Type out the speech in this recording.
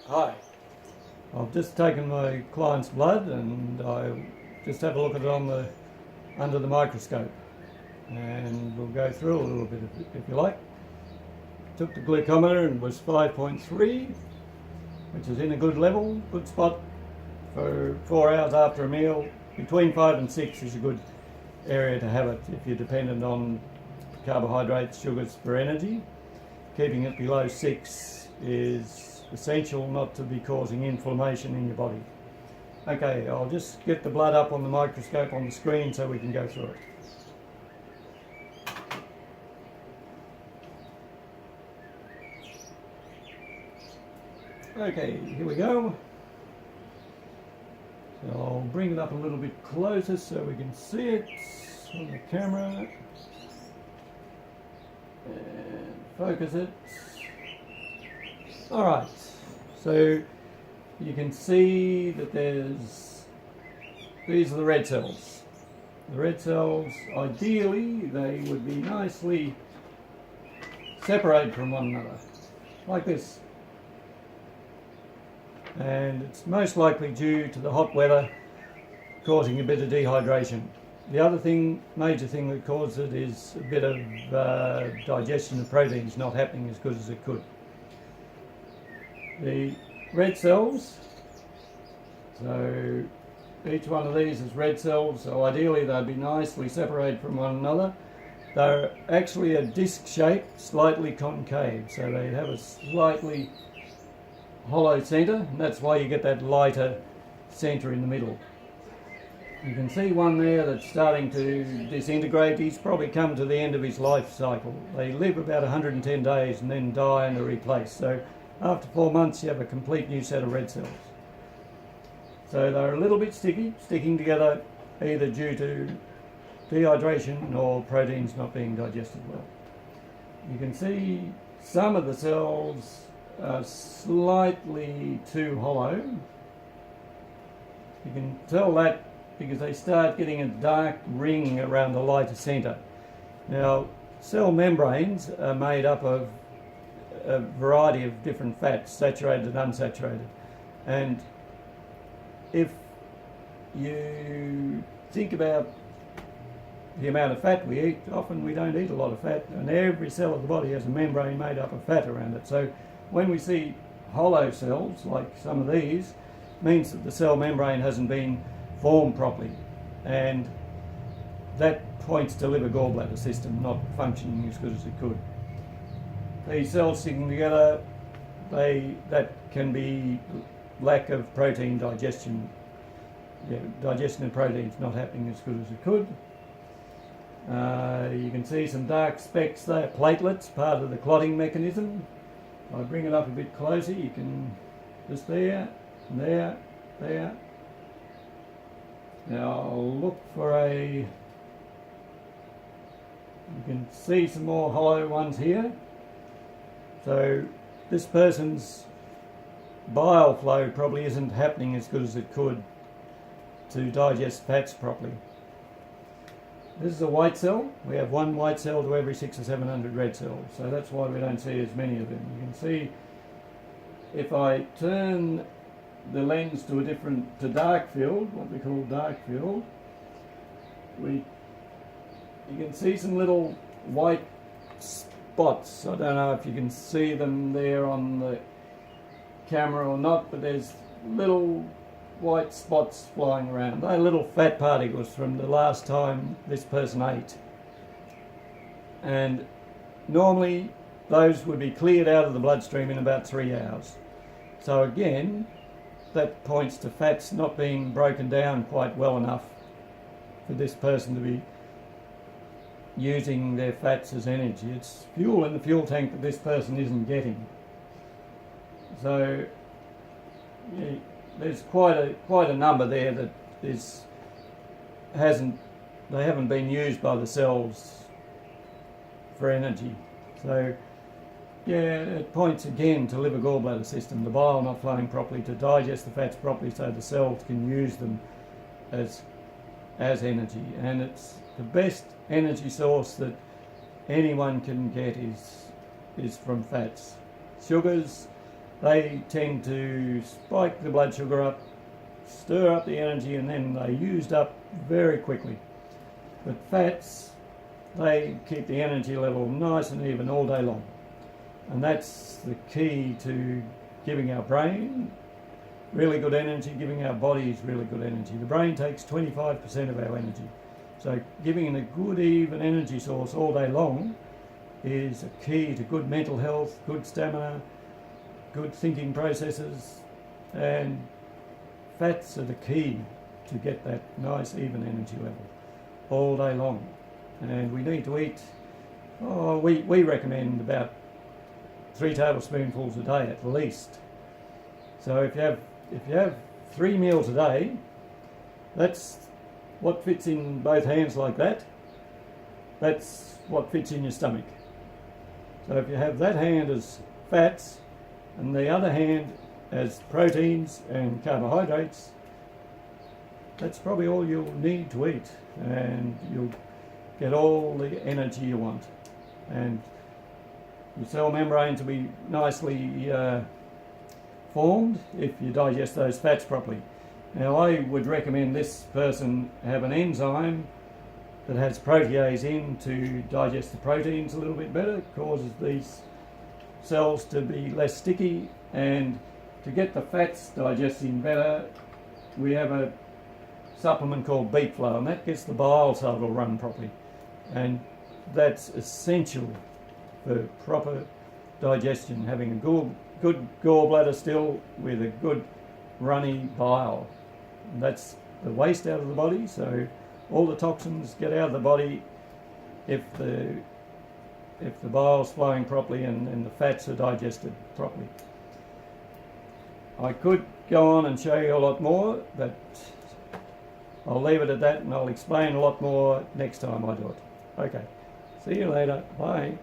Hi, I've just taken my client's blood and I just have a look at it under the microscope, and we'll go through a little bit if you like. Took the glucometer and was 5.3, which is in a good level, good spot for 4 hours after a meal. Between 5 and 6 is a good area to have it if you're dependent on carbohydrates, sugars for energy. Keeping it below 6 is essential not to be causing inflammation in your body. Okay, I'll just get the blood up on the microscope on the screen so we can go through it. Okay, here we go. So I'll bring it up a little bit closer so we can see it on the camera. And focus it. Alright, so you can see that these are the red cells. The red cells, ideally, they would be nicely separated from one another, like this. And it's most likely due to the hot weather causing a bit of dehydration. The other major thing that causes it is a bit of digestion of proteins not happening as good as it could. The red cells, so each one of these is red cells, so ideally they'd be nicely separated from one another. They're actually a disc shape, slightly concave, so they have a slightly hollow centre, and that's why you get that lighter centre in the middle. You can see one there that's starting to disintegrate. He's probably come to the end of his life cycle. They live about 110 days and then die and are replaced. So after 4 months you have a complete new set of red cells. So they're a little bit sticky, sticking together either due to dehydration or proteins not being digested well. You can see some of the cells are slightly too hollow. You can tell that because they start getting a dark ring around the lighter centre. Now, cell membranes are made up of a variety of different fats, saturated and unsaturated. And if you think about the amount of fat we eat, often we don't eat a lot of fat, and every cell of the body has a membrane made up of fat around it. So when we see hollow cells, like some of these, it means that the cell membrane hasn't been formed properly, and that points to liver gallbladder system not functioning as good as it could. These cells sticking together, that can be lack of protein digestion. Digestion of proteins not happening as good as it could. You can see some dark specks there, platelets, part of the clotting mechanism. If I bring it up a bit closer, you can just there. Now I'll look for you can see some more hollow ones here. So this person's bile flow probably isn't happening as good as it could to digest fats properly. This is a white cell. We have one white cell to every 600 or 700 red cells, so that's why we don't see as many of them. You can see if I turn the lens to dark field, what we call dark field, you can see some little white spots. I don't know if you can see them there on the camera or not, but there's little white spots flying around. They're little fat particles from the last time this person ate. And normally those would be cleared out of the bloodstream in about 3 hours. So again, that points to fats not being broken down quite well enough for this person to be using their fats as energy. It's fuel in the fuel tank that this person isn't getting. So yeah, there's quite a number there that they haven't been used by the cells for energy. So yeah, it points again to liver gallbladder system, the bile not flowing properly to digest the fats properly so the cells can use them as energy. And it's the best energy source that anyone can get is from fats. Sugars they tend to spike the blood sugar up, stir up the energy, and then they're used up very quickly. But fats, they keep the energy level nice and even all day long. And that's the key to giving our brain really good energy, giving our bodies really good energy. The brain takes 25% of our energy. So giving it a good even energy source all day long is a key to good mental health, good stamina, good thinking processes, and fats are the key to get that nice even energy level all day long. And we need to eat, we recommend about 3 tablespoonfuls a day at least. So if you have 3 meals a day, that's what fits in both hands like that. That's what fits in your stomach. So if you have that hand as fats and the other hand as proteins and carbohydrates, that's probably all you'll need to eat, and you'll get all the energy you want. And your cell membranes will be nicely formed if you digest those fats properly. Now, I would recommend this person have an enzyme that has protease in to digest the proteins a little bit better. It causes these cells to be less sticky, and to get the fats digesting better, we have a supplement called Beet Flow, and that gets the bile cycle run properly, and that's essential for proper digestion, having a good gallbladder still with a good runny bile. And that's the waste out of the body, so all the toxins get out of the body if the bile's flowing properly and the fats are digested properly. I could go on and show you a lot more, but I'll leave it at that, and I'll explain a lot more next time I do it. Okay, see you later. Bye.